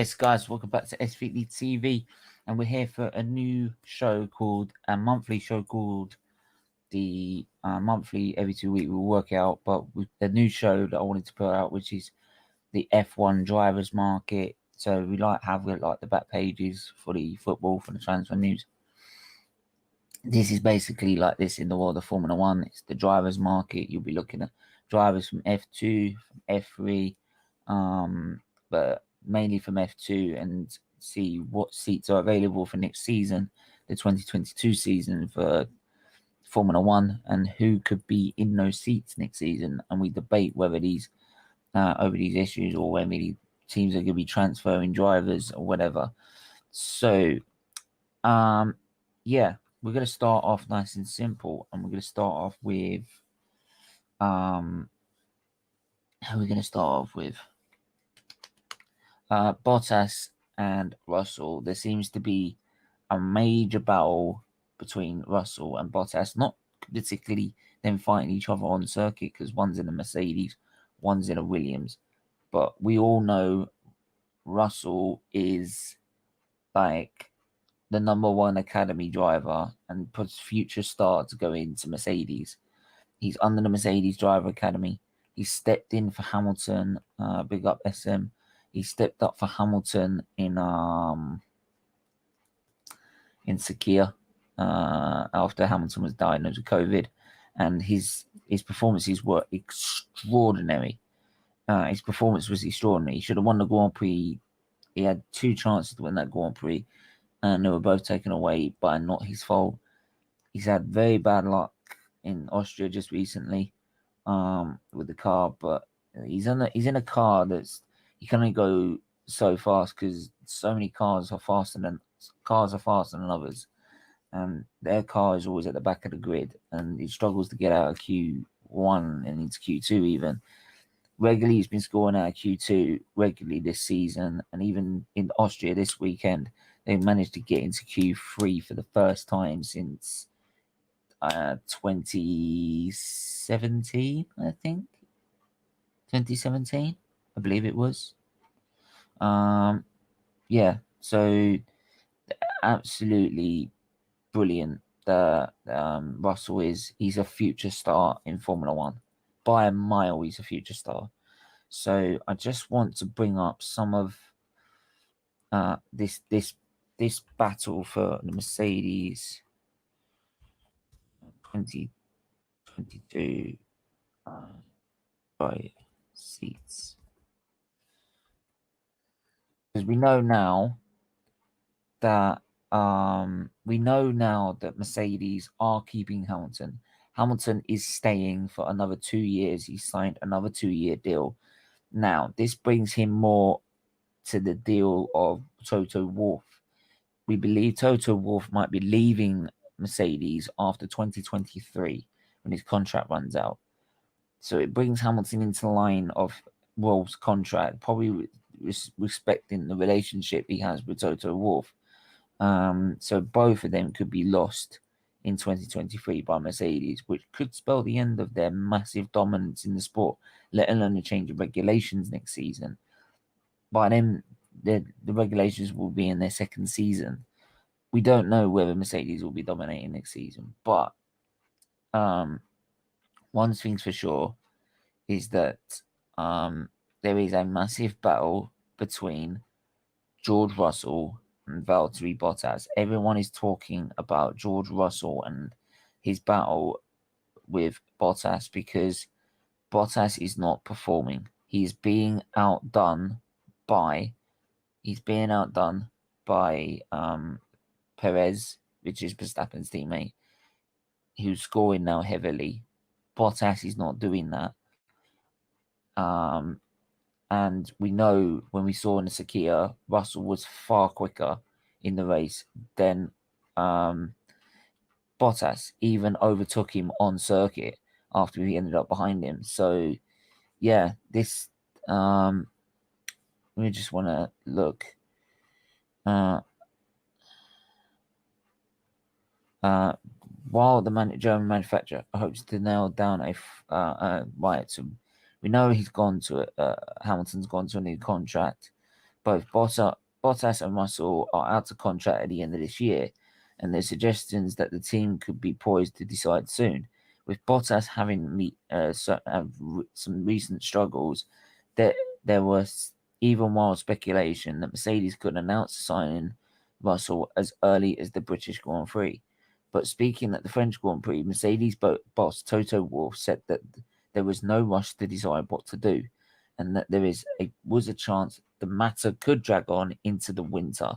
Yes, guys, welcome back to SFeatleyTV, and we're here for a new show called a monthly show called the monthly every 2 week we'll work out, but with a new show that I wanted to put out, which is the F1 drivers market. So we have the back pages for the football, for the transfer news. This is basically like this in the world of Formula One. It's the drivers market. You'll be looking at drivers from F2, from F3, but mainly from F2, and see what seats are available for next season, the 2022 season for Formula One, and who could be in those seats next season. And we debate whether these over these issues, or whether the teams are going to be transferring drivers or whatever. So, yeah, we're going to start off nice and simple, and we're going to start off with who are we going to start off with? Bottas and Russell. There seems to be a major battle between Russell and Bottas, not particularly them fighting each other on circuit, because one's in a Mercedes, one's in a Williams. But we all know Russell is like the #1 academy driver and puts future stars to go into Mercedes. He's under the Mercedes driver academy. He stepped in for Hamilton. Big up SM. He stepped up for Hamilton in Sakhir after Hamilton was diagnosed with COVID, and his performances were extraordinary. His performance was extraordinary. He should have won the Grand Prix. He had 2 chances to win that Grand Prix, and they were both taken away by not his fault. He's had very bad luck in Austria just recently with the car, but he's in a car that's, he can only go so fast because so many cars are faster than others, and their car is always at the back of the grid, and he struggles to get out of Q1 and into Q2 even. Regularly, he's been scoring out of Q2 regularly this season, and even in Austria this weekend, they managed to get into Q3 for the first time since 2017, I think. 2017, I believe it was. Yeah, so absolutely brilliant. Russell he's a future star in Formula One. By a mile, he's a future star. So I just want to bring up some of this battle for the Mercedes 2022 seats, because we know now that Mercedes are keeping Hamilton. Hamilton is staying for another 2 years. He signed another 2-year deal. Now, this brings him more to the deal of Toto Wolff. We believe Toto Wolff might be leaving Mercedes after 2023 when his contract runs out. So it brings Hamilton into the line of Wolff's contract, probably respecting the relationship he has with Toto Wolff. So both of them could be lost in 2023 by Mercedes, which could spell the end of their massive dominance in the sport, let alone the change of regulations next season. By then, the regulations will be in their second season. We don't know whether Mercedes will be dominating next season, but one thing's for sure is that there is a massive battle between George Russell and Valtteri Bottas. Everyone is talking about George Russell and his battle with Bottas because Bottas is not performing. He's being outdone by Perez, which is Verstappen's teammate, who's scoring now heavily. Bottas is not doing that. And we know when we saw in the Sakhir, Russell was far quicker in the race than Bottas, even overtook him on circuit after he ended up behind him. So, yeah, this, we just want to look. While the German manufacturer hopes to nail down right, so we know he's gone to Hamilton's gone to a new contract. both Bottas and Russell are out of contract at the end of this year, and there's suggestions that the team could be poised to decide soon. With Bottas having some recent struggles, there was even wild speculation that Mercedes could announce signing Russell as early as the British Grand Prix. But speaking at the French Grand Prix, Mercedes boss Toto Wolff said that there was no rush to decide what to do, and that there was a chance the matter could drag on into the winter.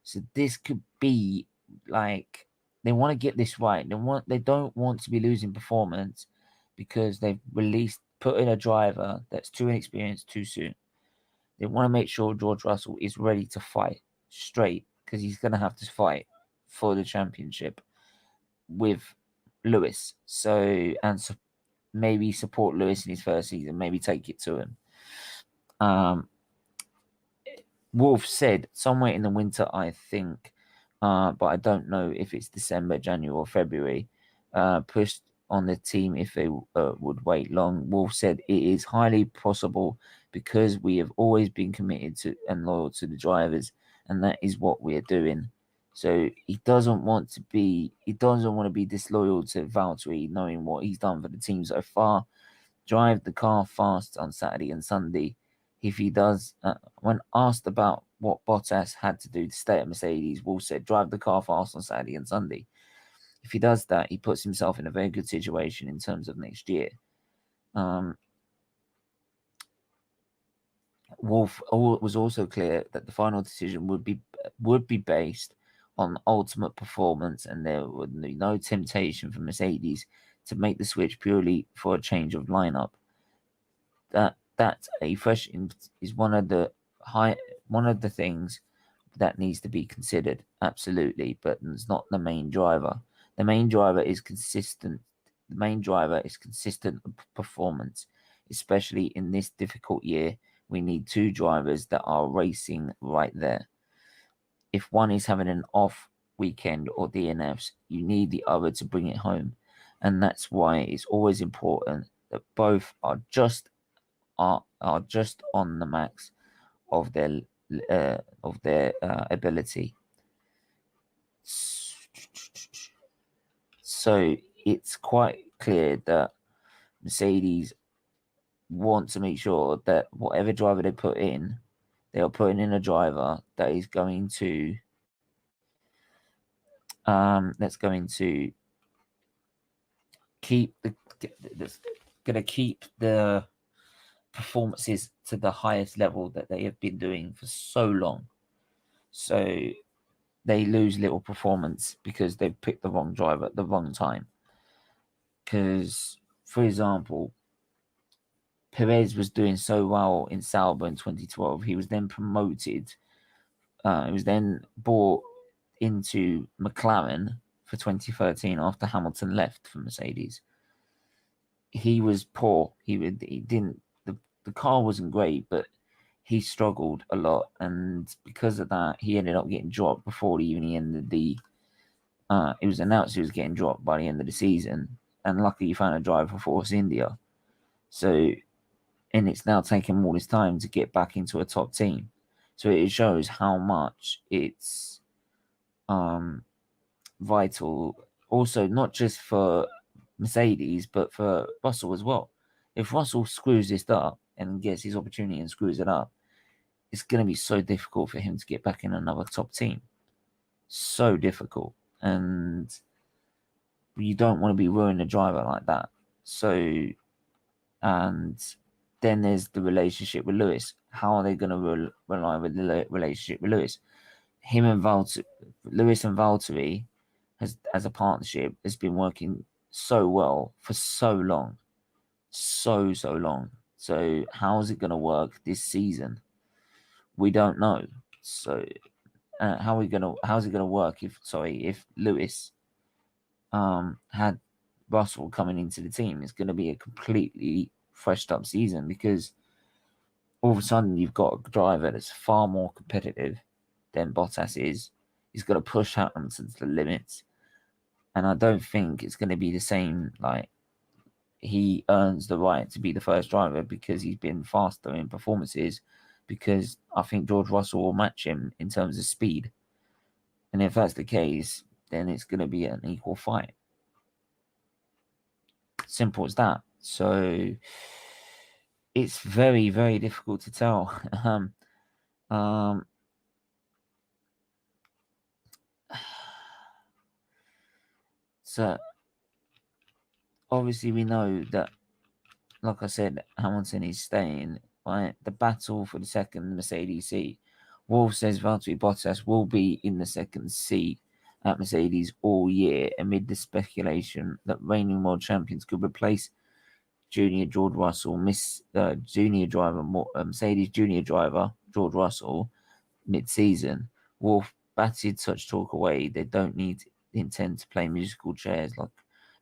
So this could be like they want to get this right. They don't want to be losing performance because they've put in a driver that's too inexperienced too soon. They want to make sure George Russell is ready to fight straight, because he's going to have to fight for the championship with Lewis. Maybe support Lewis in his first season, maybe take it to him. Wolff said somewhere in the winter, I think, but I don't know if it's December, January, or February. Pushed on the team if they would wait long. Wolff said it is highly possible because we have always been committed to and loyal to the drivers, and that is what we are doing. So he doesn't want to be disloyal to Valtteri, knowing what he's done for the team so far. Drive the car fast on Saturday and Sunday. If he does, when asked about what Bottas had to do to stay at Mercedes, Wolff said, drive the car fast on Saturday and Sunday. If he does that, he puts himself in a very good situation in terms of next year. Wolff was also clear that the final decision would be based on ultimate performance, and there would be no temptation for Mercedes to make the switch purely for a change of lineup. That a fresh is one of the things that needs to be considered, absolutely, but it's not the main driver. The main driver is consistent. The main driver is consistent performance, especially in this difficult year. We need two drivers that are racing right there. If one is having an off weekend or DNFs, you need the other to bring it home, and that's why it's always important that both are just on the max of their ability. So it's quite clear that Mercedes want to make sure that whatever driver they put in, they are putting in a driver that is going to keep the performances to the highest level that they have been doing for so long. So they lose little performance because they've picked the wrong driver at the wrong time. Because, for example, Perez was doing so well in Sauber in 2012. He was then promoted. He was then brought into McLaren for 2013 after Hamilton left for Mercedes. He was poor. The car wasn't great, but he struggled a lot, and because of that, he ended up getting dropped before even he ended the. It was announced he was getting dropped by the end of the season, and luckily he found a driver for Force India. So, and it's now taken all this time to get back into a top team. So it shows how much it's vital. Also, not just for Mercedes, but for Russell as well. If Russell screws this up and gets his opportunity and screws it up, it's going to be so difficult for him to get back in another top team. So difficult. And you don't want to be ruining a driver like that. So, and then there's the relationship with Lewis. How are they going to rely with the relationship with Lewis? Lewis and Valtteri, as a partnership, has been working so well for so long. So long. So how is it going to work this season? We don't know. So how's it going to work if Lewis had Russell coming into the team? It's going to be a completely freshed up season, because all of a sudden you've got a driver that's far more competitive than Bottas is. He's got to push Hamilton to the limits, and I don't think it's going to be the same. Like, he earns the right to be the first driver because he's been faster in performances, because I think George Russell will match him in terms of speed. And if that's the case, then it's going to be an equal fight. Simple as that. So it's very, very difficult to tell. So obviously we know that, like I said, Hamilton is staying. Right, the battle for the second Mercedes seat. Wolf says Valtteri Bottas will be in the second seat at Mercedes all year amid the speculation that reigning world champions could replace junior George Russell, junior driver, Mercedes junior driver George Russell mid-season. Wolf batted such talk away. They don't intend to play musical chairs like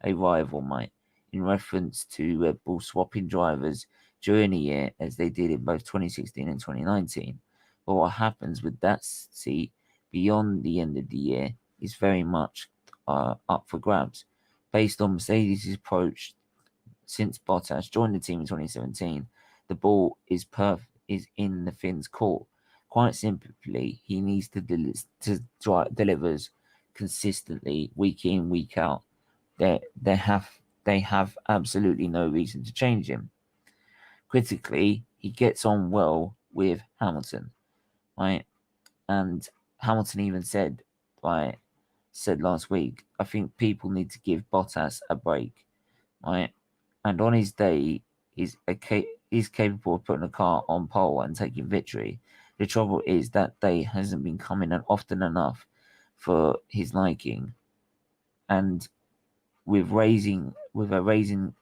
a rival might, in reference to Red Bull swapping drivers during the year as they did in both 2016 and 2019. But what happens with that seat beyond the end of the year is very much up for grabs. Based on Mercedes' approach since Bottas joined the team in 2017, the ball is in the Finn's court. Quite simply, he needs to delivers consistently week in, week out. They have absolutely no reason to change him. Critically, he gets on well with Hamilton, right? And Hamilton even said last week, I think people need to give Bottas a break, right? And on his day, he's capable of putting a car on pole and taking victory. The trouble is that day hasn't been coming often enough for his liking, and with a raising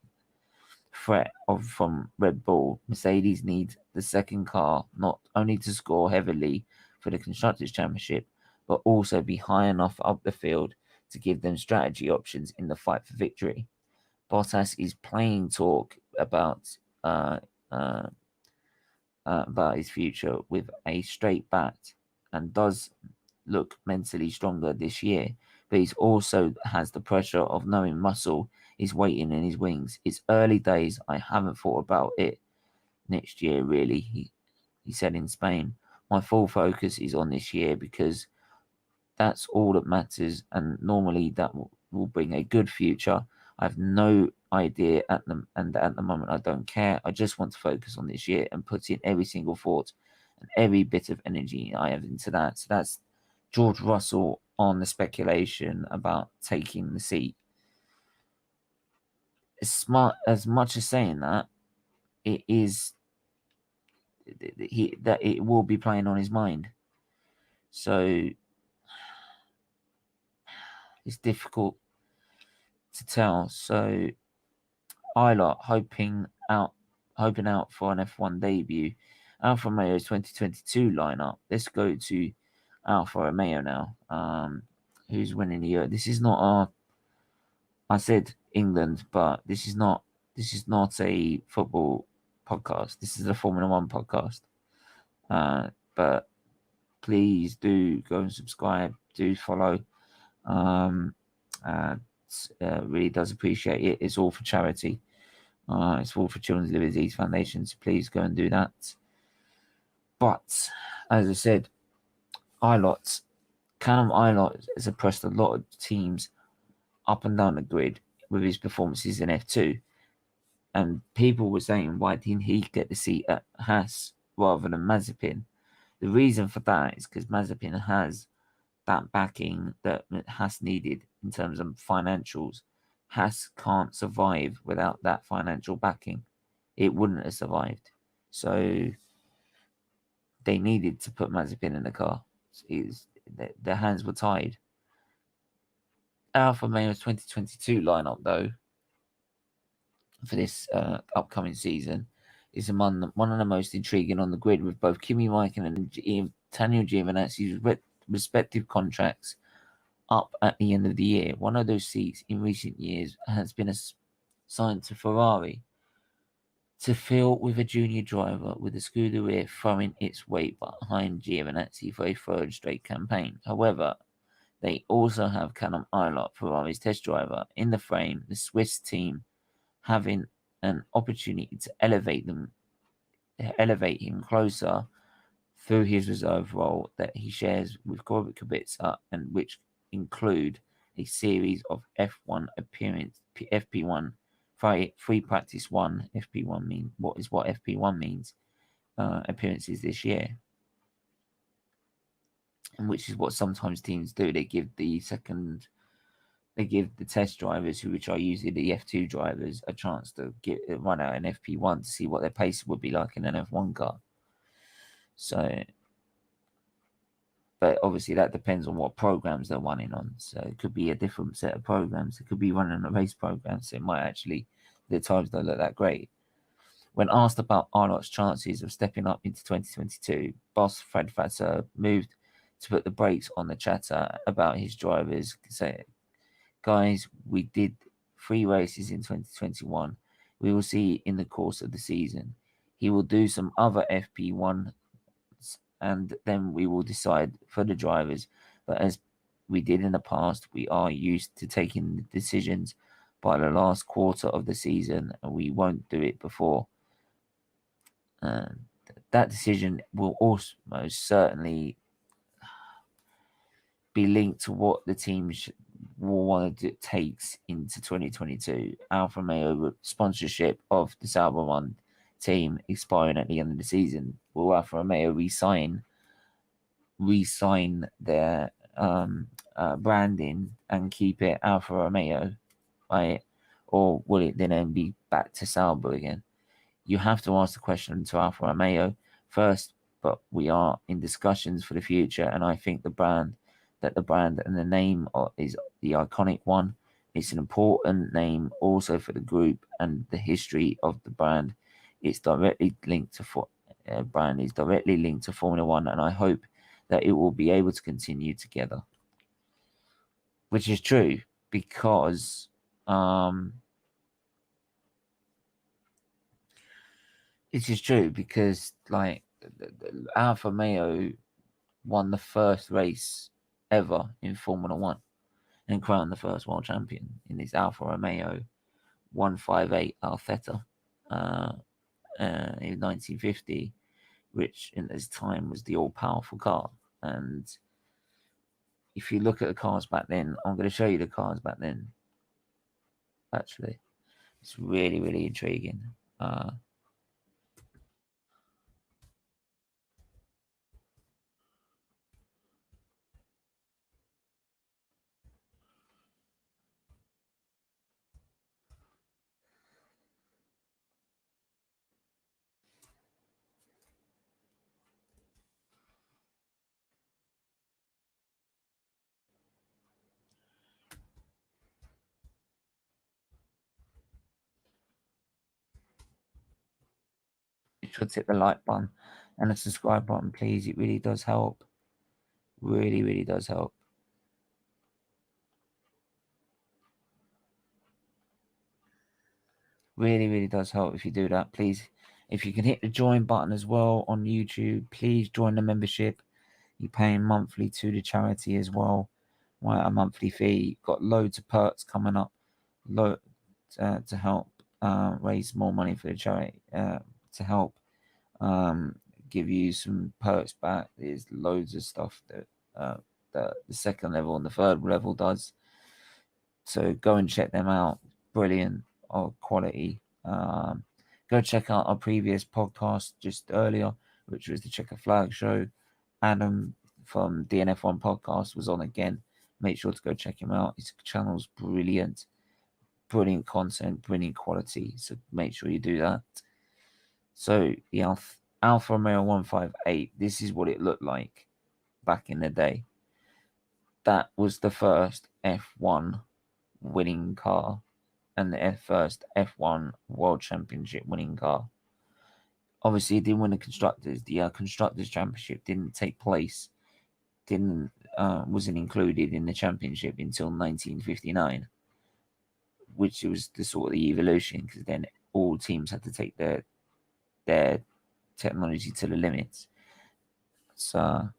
threat from Red Bull, Mercedes needs the second car not only to score heavily for the Constructors' Championship, but also be high enough up the field to give them strategy options in the fight for victory. Bottas is playing talk about his future with a straight bat and does look mentally stronger this year, but he also has the pressure of knowing Russell is waiting in his wings. It's early days. I haven't thought about it next year, really, he said in Spain. My full focus is on this year because that's all that matters, and normally that will bring a good future. I have no idea at the moment I don't care. I just want to focus on this year and put in every single thought and every bit of energy I have into that. So that's George Russell on the speculation about taking the seat. As much as saying that, it is that it will be playing on his mind. So it's difficult to tell. So hoping out for an F1 debut. Alfa Romeo's 2022 lineup. Let's go to Alfa Romeo now. Who's winning the year? This is not I said England, but this is not a football podcast. This is a Formula One podcast. But please do go and subscribe. Do follow. Really does appreciate it. It's all for charity. It's all for Children's Liver Disease Foundation. So please go and do that. But as I said, Callum Ilott has impressed a lot of teams up and down the grid with his performances in F2. And people were saying, why didn't he get the seat at Haas rather than Mazepin? The reason for that is because Mazepin has that backing that Haas needed in terms of financials. Haas can't survive without that financial backing. It wouldn't have survived. So they needed to put Mazepin in the car. Their hands were tied. Alfa Romeo's 2022 lineup, though, for this upcoming season, is one of the most intriguing on the grid, with both Kimi Räikkönen and Daniel Giovinazzi's respective contracts up at the end of the year. One of those seats in recent years has been assigned to Ferrari to fill with a junior driver, with the Scuderia throwing its weight behind Giovinazzi for a third straight campaign. However, they also have Callum Ilott, Ferrari's test driver, in the frame, the Swiss team having an opportunity to elevate him closer through his reserve role that he shares with Kubica, and which include a series of F1 appearance, FP1, free practice one, FP1 mean what FP1 means, appearances this year, and which is what sometimes teams do. They give the test drivers, which are usually the F2 drivers, a chance to run out an FP1 to see what their pace would be like in an F1 car. So, but obviously that depends on what programs they're running on. So it could be a different set of programs. It could be running a race program, so it might actually, the times don't look that great. When asked about Arnott's chances of stepping up into 2022, boss Fred Vasseur moved to put the brakes on the chatter about his drivers, saying, "Guys, we did 3 races in 2021. We will see in the course of the season. He will do some other FP1, and then we will decide for the drivers. But as we did in the past, we are used to taking the decisions by the last quarter of the season, and we won't do it before. That decision will also most certainly be linked to what the team will want to takes into 2022. Alfa Romeo sponsorship of the Sauber One team expiring at the end of the season. Will Alfa Romeo re-sign their branding and keep it Alfa Romeo, right? Or will it then be back to Sauber again? You have to ask the question to Alfa Romeo first, but we are in discussions for the future, and I think the brand and the name is the iconic one. It's an important name also for the group and the history of the brand. It's directly linked to brand is directly linked to Formula One, and I hope that it will be able to continue together. Which is true because it is true because like Alfa Romeo won the first race ever in Formula One and crowned the first world champion in this Alfa Romeo 158 Alfetta in 1950, which in this time was the all-powerful car. And if you look at the cars back then, I'm going to show you the cars back then. Actually, it's really, really intriguing. You should hit the like button and the subscribe button, please. It really does help. Really, really does help. Really, really does help if you do that. Please, if you can hit the join button as well on YouTube, please join the membership. You're paying monthly to the charity as well. Right, a monthly fee. You've got loads of perks coming up, to help raise more money for the charity. To help give you some perks back. There's loads of stuff that the second level and the third level does. So go and check them out. Brilliant quality. Go check out our previous podcast just earlier, which was the Checker Flag Show. Adam from DNF1 Podcast was on again. Make sure to go check him out. His channel's brilliant. Brilliant content, brilliant quality. So make sure you do that. So the Alfa Romeo 158, this is what it looked like back in the day. That was the first F1 winning car and the first F1 World Championship winning car. Obviously, it didn't win the constructors. The constructors championship didn't take place. Wasn't included in the championship until 1959, which was the sort of the evolution, because then all teams had to take their technology to the limits. So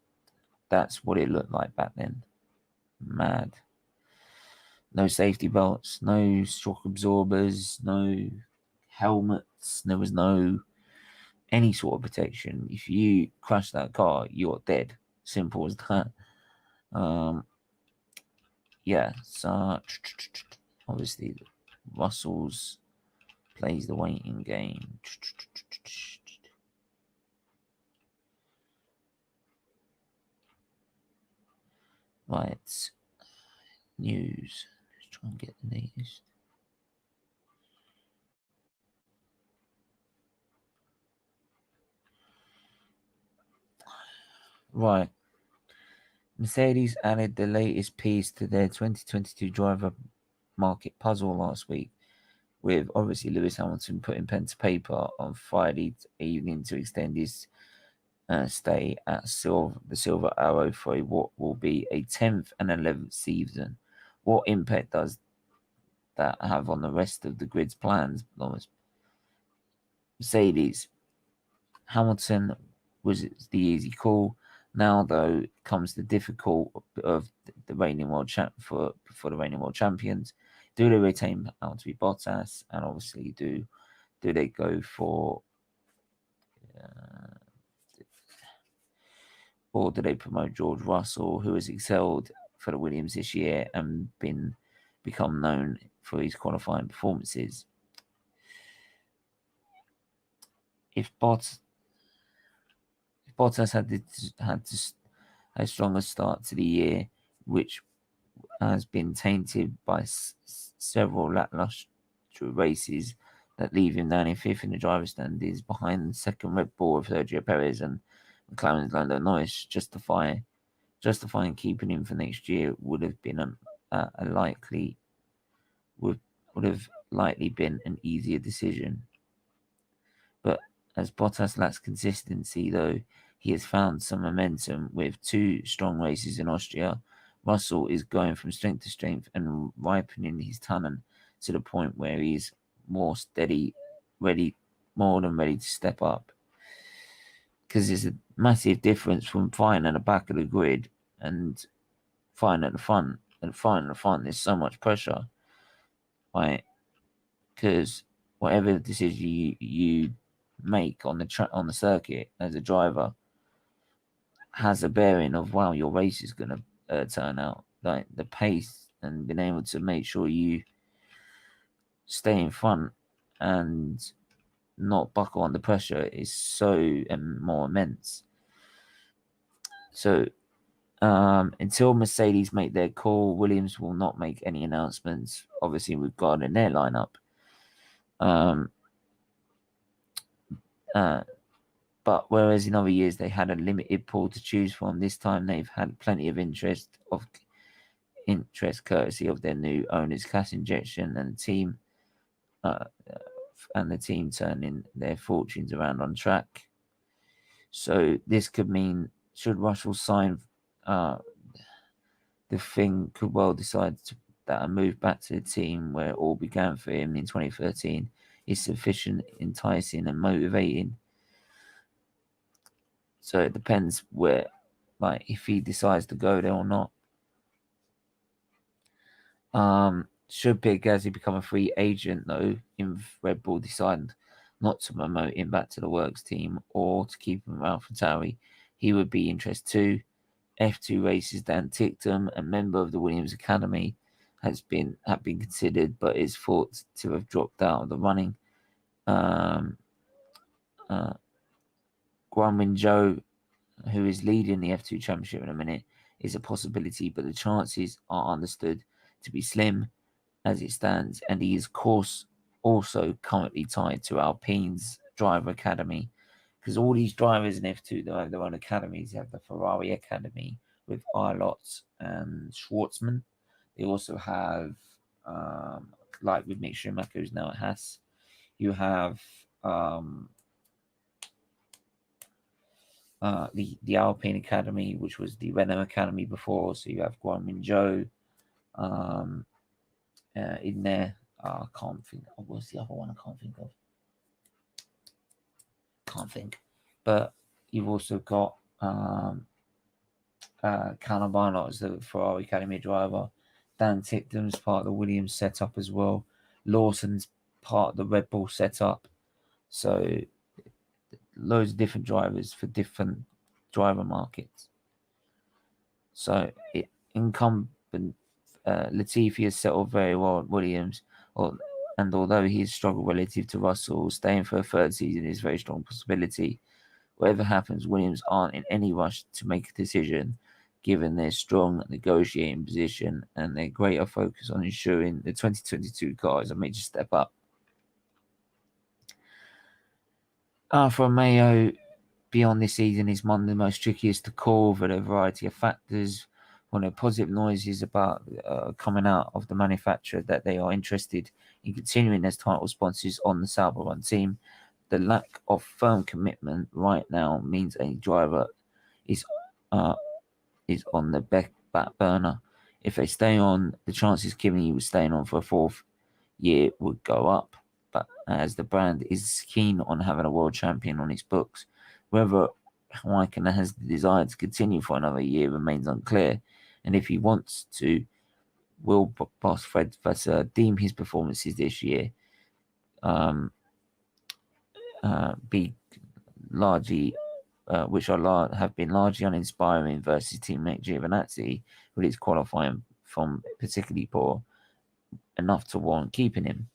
that's what it looked like back then. Mad. No safety belts, no shock absorbers, no helmets. There was no any sort of protection. If you crash that car, you're dead. Simple as that. Yeah, so obviously Russell's plays the waiting game. Right, news. Let's try and get the latest. Right. Mercedes added the latest piece to their 2022 driver market puzzle last week, with obviously Lewis Hamilton putting pen to paper on Friday evening to extend his stay at the Silver Arrow for what will be a 10th and 11th season. What impact does that have on the rest of the grid's plans, Thomas? Mercedes. Hamilton was the easy call. Now, though, comes the difficult of the reigning world for the reigning world champions. Do they retain Valtteri Bottas, and obviously do they go for, or do they promote George Russell, who has excelled for the Williams this year and become known for his qualifying performances? If Bottas had a stronger start to the year, which has been tainted by several lackluster races that leave him down in fifth in the driver's standings behind the second Red Bull of Sergio Perez and McLaren's Lando Norris. Justifying keeping him for next year would have been would have likely been an easier decision. But as Bottas lacks consistency, though, he has found some momentum with 2 strong races in Austria. Russell is going from strength to strength and ripening his talent to the point where he's more steady, more than ready to step up. Because there's a massive difference from flying at the back of the grid and flying at the front. And flying at the front, there's so much pressure, right? Because whatever decision you make on the circuit as a driver has a bearing of how your race is going to turn out. Like the pace and being able to make sure you stay in front and not buckle under pressure is so more immense. So until Mercedes make their call, Williams will not make any announcements, obviously, regarding their lineup. But whereas in other years they had a limited pool to choose from, this time they've had plenty of interest courtesy of their new owners' cash injection and the team turning their fortunes around on track. So this could mean, should Russell sign, the thing could well decide that a move back to the team where it all began for him in 2013 is sufficient, enticing and motivating. So it depends if he decides to go there or not. Should Pierre Gasly become a free agent, though, if Red Bull decide not to promote him back to the works team or to keep him around for Tauri, he would be interested too. F2 races, Dan Ticktum, a member of the Williams Academy, have been considered, but is thought to have dropped out of the running. Guanyin Zhou, who is leading the F2 Championship in a minute, is a possibility, but the chances are understood to be slim as it stands, and he is, of course, also currently tied to Alpine's driver academy, because all these drivers in F2 that have their own academies. They have the Ferrari Academy with Arlott and Schwartzman. They also have, like with Mick Schumacher, who's now at Haas, you have the Alpine Academy, which was the Renault Academy before. So you have Guanyin Zhou in there. I can't think. What's the other one? I can't think of. But you've also got Callum Barnott as the Ferrari Academy driver. Dan Ticktum's part of the Williams setup as well. Lawson's part of the Red Bull setup. So, loads of different drivers for different driver markets. So incumbent Latifi has settled very well at Williams, and although he has struggled relative to Russell, staying for a third season is a very strong possibility. Whatever happens, Williams aren't in any rush to make a decision, given their strong negotiating position and their greater focus on ensuring the 2022 car is a major step up. Alfa Romeo beyond this season is one of the most trickiest to call for a variety of factors. One of the positive noises about coming out of the manufacturer that they are interested in continuing as title sponsors on the Sauber Run team. The lack of firm commitment right now means a driver is on the back burner. If they stay on, the chances Kimi was staying on for a fourth year would go up. But as the brand is keen on having a world champion on its books, whether Raikkonen has the desire to continue for another year remains unclear. And if he wants to, will boss Fred Vasseur deem his performances this year be largely, which have been largely uninspiring versus teammate Giovinazzi, with his qualifying from particularly poor, enough to warrant keeping him.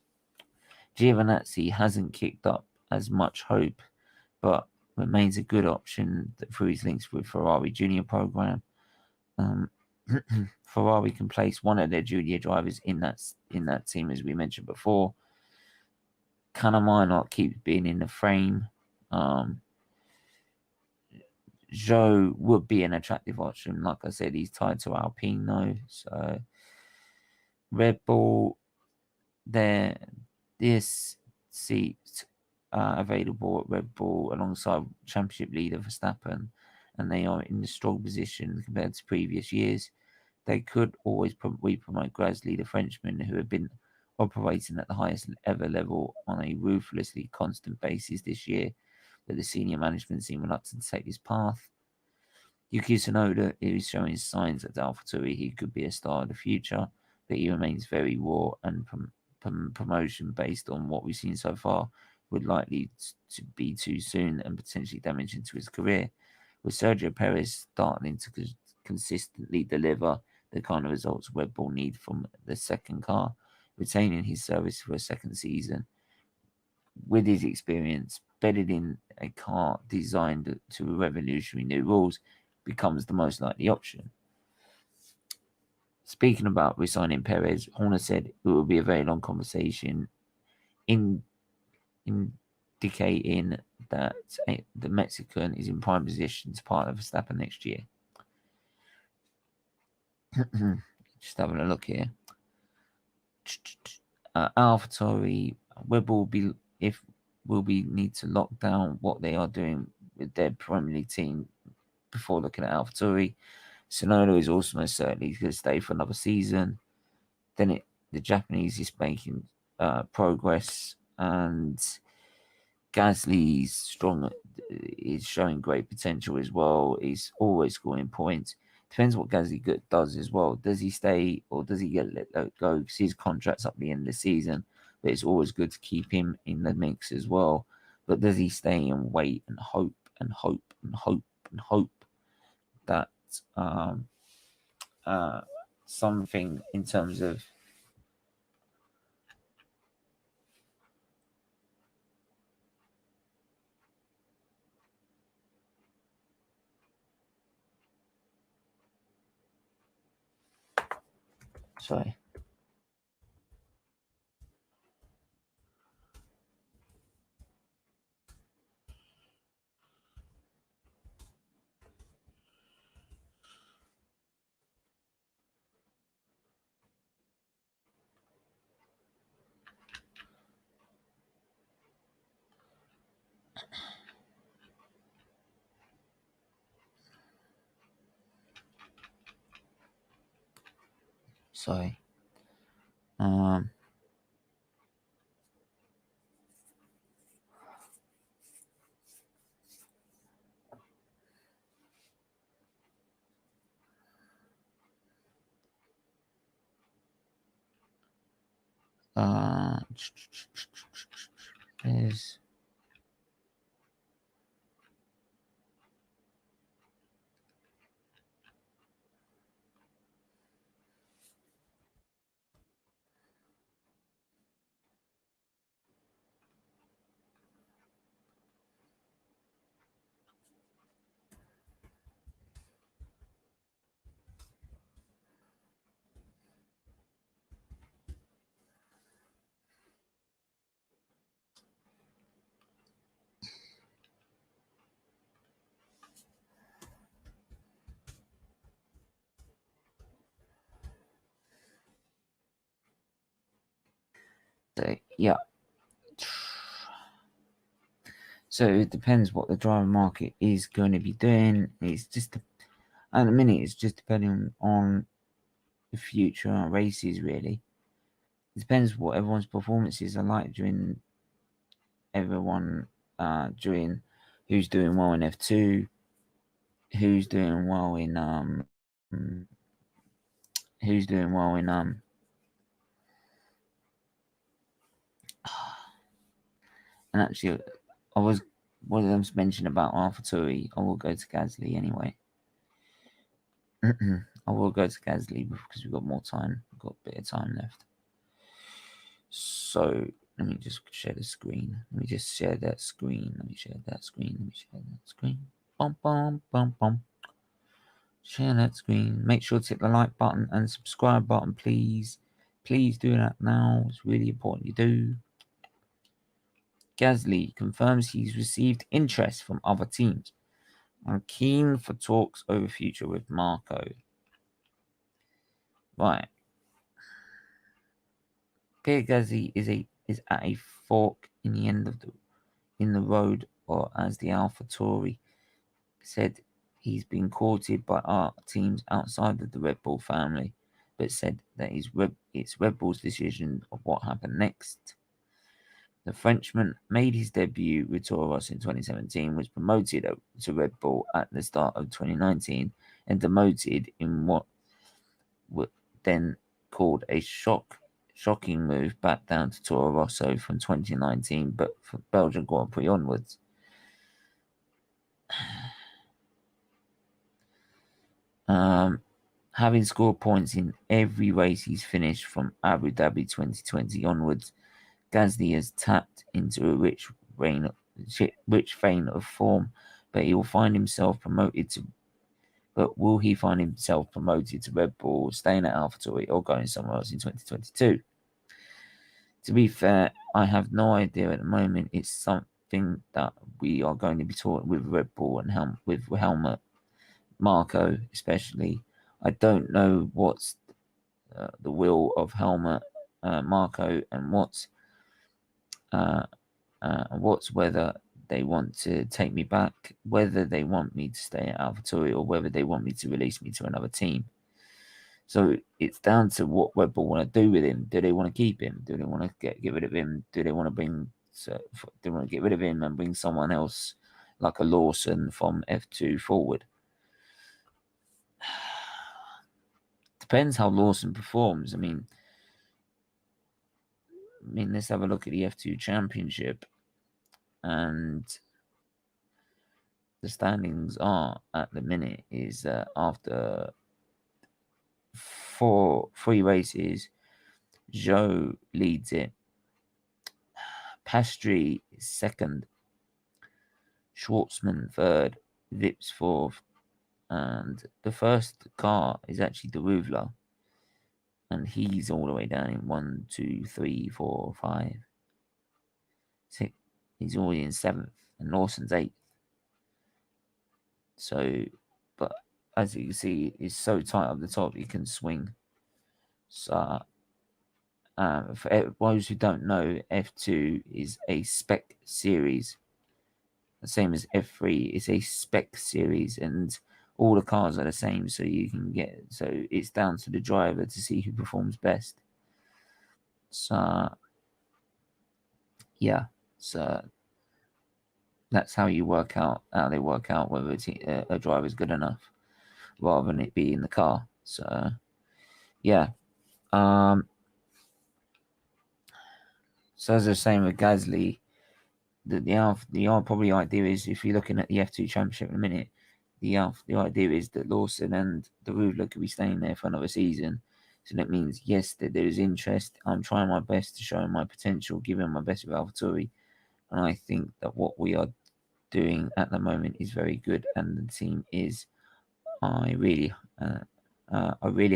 Giovinazzi hasn't kicked up as much hope, but remains a good option through his links with Ferrari Junior program. Ferrari can place one of their junior drivers in that team, as we mentioned before. Kanemainot keeps being in the frame. Zhou would be an attractive option. Like I said, he's tied to Alpine though. So Red Bull, this seat available at Red Bull alongside championship leader Verstappen, and they are in a strong position compared to previous years. They could always re-promote Gasly, the Frenchman, who have been operating at the highest ever level on a ruthlessly constant basis this year, but the senior management seem reluctant to take this path. Yuki Tsunoda is showing signs at AlphaTauri he could be a star of the future, but he remains very raw, and promotion based on what we've seen so far would likely to be too soon and potentially damaging to his career. With Sergio Perez starting to consistently deliver the kind of results Red Bull need from the second car, retaining his service for a second season with his experience bedded in a car designed to revolutionary new rules becomes the most likely option. Speaking about resigning Perez, Horner said it will be a very long conversation, indicating that the Mexican is in prime position to partner Verstappen next year. Just having a look here. AlphaTauri will need to lock down what they are doing with their Premier League team before looking at AlphaTauri. Tsunoda is also most certainly going to stay for another season. Then the Japanese is making progress, and Gasly is showing great potential as well. He's always scoring points. Depends what Gasly does as well. Does he stay or does he get let go? Because his contract's up at the end of the season, but it's always good to keep him in the mix as well. But does he stay and wait and hope and hope and hope and hope that something in terms of sorry. Sorry. Is So yeah. So it depends what the driver market is going to be doing. It's just at the minute, it's just depending on the future races. Really, it depends what everyone's performances are like during who's doing well in F2, who's doing well in who's doing well in and actually I was mentioned about AlphaTauri. I will go to Gasly anyway. I will go to Gasly because we've got more time. We've got a bit of time left. So let me just share the screen. Let me just share that screen. Let me share that screen. Let me share that screen. Bum bum bum bum. Share that screen. Make sure to hit the like button and subscribe button, please. Please do that now. It's really important you do. Gasly confirms he's received interest from other teams. I'm keen for talks over future with Marco. Right. Pierre Gasly is at a fork in the end of the road, or as the AlphaTauri said, he's been courted by our teams outside of the Red Bull family, but said that it's Red Bull's decision of what happened next. The Frenchman made his debut with Toro Rosso in 2017, was promoted to Red Bull at the start of 2019, and demoted in what were then called a shocking move back down to Toro Rosso from 2019, but for Belgian Grand Prix onwards. Having scored points in every race he's finished from Abu Dhabi 2020 onwards, Gasly has tapped into a rich vein of form, but will he find himself promoted to Red Bull, staying at AlphaTauri, or going somewhere else in 2022? To be fair, I have no idea at the moment. It's something that we are going to be taught with Red Bull and with Helmut Marco, especially. I don't know what's the will of Helmut Marco and what's whether they want to take me back, whether they want me to stay at AlphaTauri, or whether they want me to release me to another team. So it's down to what Red Bull want to do with him. Do they want to keep him? Do they want to get rid of him? Do they want to get rid of him and bring someone else like a Lawson from F2 forward? Depends how Lawson performs. I mean, let's have a look at the F2 Championship, and the standings are at the minute is after three races, Zhou leads it. Pastry is second. Schwartzman third. Vips fourth. And the first car is actually the Ruvla. And he's all the way down in 1, 2, 3, 4, 5, 6. He's already in 7th. And Lawson's 8th. So, but as you can see, it's so tight up the top, you can swing. So, for those who don't know, F2 is a spec series. The same as F3 is a spec series, and all the cars are the same. So it's down to the driver to see who performs best. So, yeah. So that's how they work out whether a driver is good enough, rather than it be in the car. So, yeah. So as I was saying with Gasly, the probably idea is, if you're looking at the F2 Championship in a minute, the idea is that Lawson and the Rudler could be staying there for another season. So that means, yes, that there is interest. I'm trying my best to show my potential, giving my best with AlphaTauri, and I think that what we are doing at the moment is very good, and the team is. I really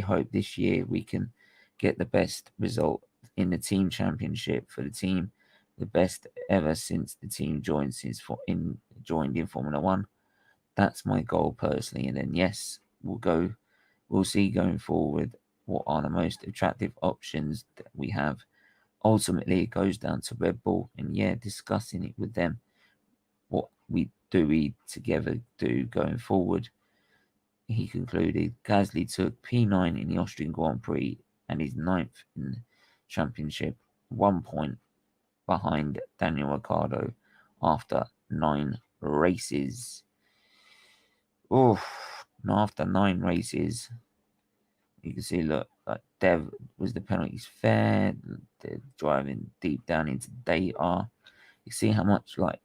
hope this year we can get the best result in the team championship for the team, the best ever since the team joined in Formula One. That's my goal personally, and then yes, we'll see going forward what are the most attractive options that we have ultimately it goes down to Red Bull, and yeah, discussing it with them, what we together do going forward. He concluded Gasly took P9 in the Austrian Grand Prix and is ninth in the championship, 1 point behind Daniel Ricciardo after 9 races. After 9 races, you can see, look, like Dev, was the penalties fair? They're driving deep down into data. You see how much, like,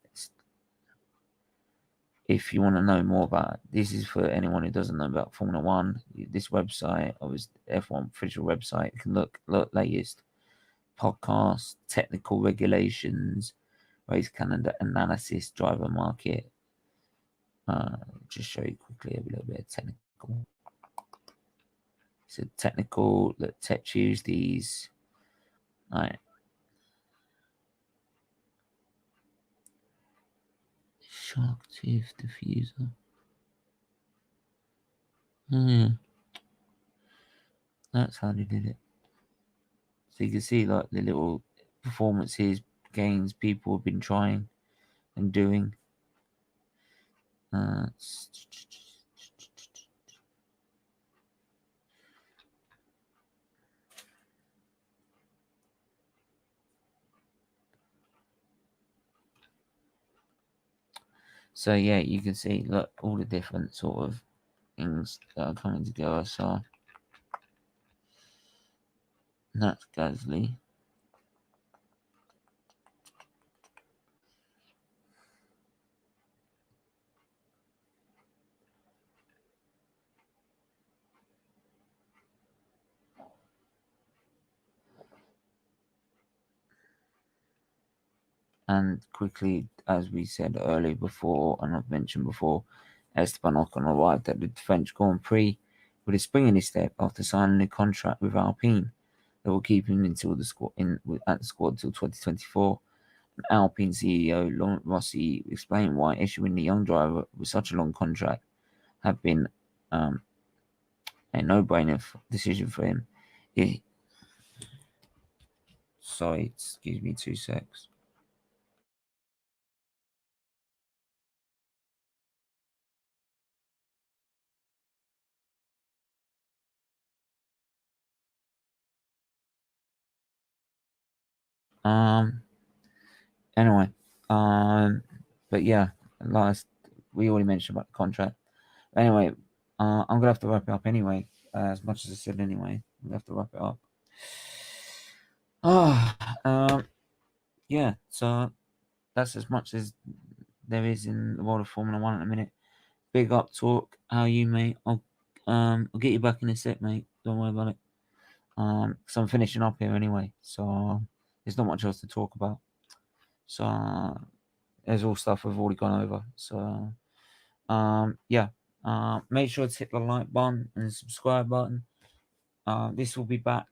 if you want to know more about it, this is for anyone who doesn't know about Formula One. This website, obviously F1 official website, you can look latest podcasts, technical regulations, race calendar analysis, driver market. Just show you quickly a little bit of technical. So technical, that tech use these. Right. Shark tooth diffuser. That's how they did it. So you can see like the little performances, gains people have been trying and doing. So yeah, you can see, look, all the different sort of things that are coming together. So that's Gasly. And quickly, as we said earlier before, and I've mentioned before, Esteban Ocon arrived at the French Grand Prix with a spring in his step after signing a contract with Alpine that will keep him until the squad at the squad until 2024. And Alpine CEO Laurent Rossi explained why issuing the young driver with such a long contract had been a no-brainer decision for him. Sorry, excuse me 2 secs. Anyway, but yeah, last we already mentioned about the contract. Anyway, I'm gonna have to wrap it up anyway. As much as I said anyway, I'm gonna have to wrap it up. Yeah. So that's as much as there is in the world of Formula One at the minute. Big up, talk. How are you, mate? I'll get you back in a sec, mate. Don't worry about it. Because I'm finishing up here anyway, so there's not much else to talk about. So there's all stuff we've already gone over. So yeah. Make sure to hit the like button and subscribe button. This will be back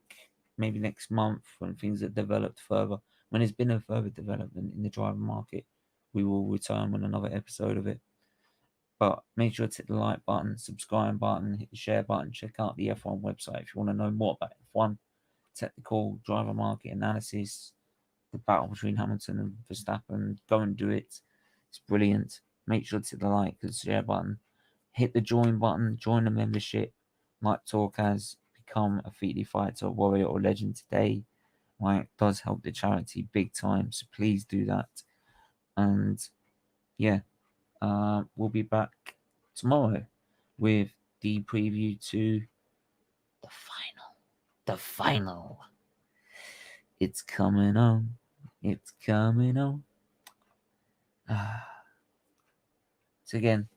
maybe next month when things are developed further. When there's been a further development in the driver market, we will return with another episode of it. But make sure to hit the like button, subscribe button, hit the share button. Check out the F1 website if you want to know more about F1, technical driver market analysis, the battle between Hamilton and Verstappen. Go and do it. It's brilliant. Make sure to hit the like and share button. Hit the join button. Join the membership. Like Talk has become a Featley Fighter, Warrior, or Legend today. Like, does help the charity big time. So please do that. And yeah, we'll be back tomorrow with the preview to the final. The final. It's coming on. It's coming on. So again,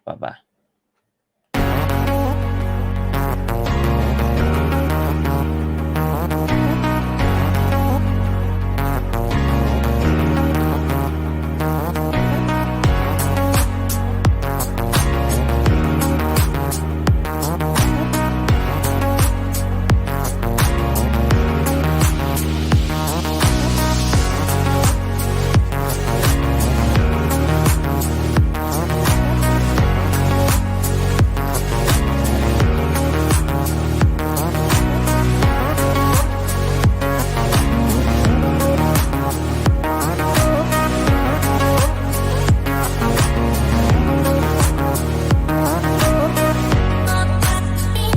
bye bye.